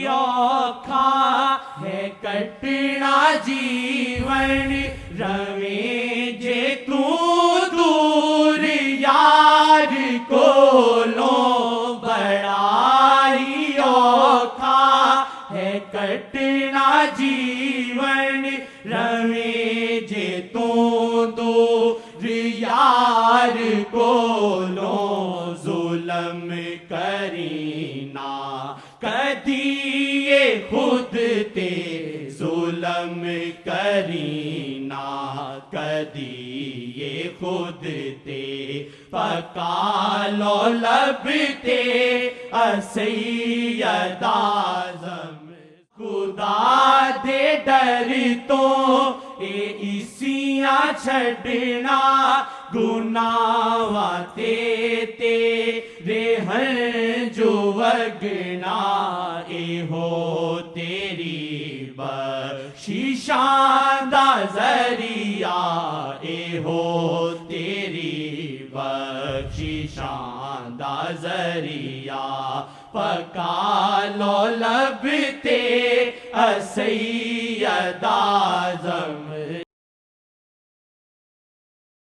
औखा है कटना जीवन रवे जे तू दूर यार को लो बड़ाई औखा है कटना जीवन रवे जे तू दूर यार को लो जुल्म करीना कदी ये खुद ते जुल्म करीना कदी ये खुद ते पका लो लबते असैयद आज़म खुदा दे डर तो ए इसियां छड़ना गुनावा तेरे हर जो वगना ए हो तेरी बख्शिशां दा ज़रिया ए हो तेरी बख्शिशां दा ज़रिया पका लो लबते असैयद आज़म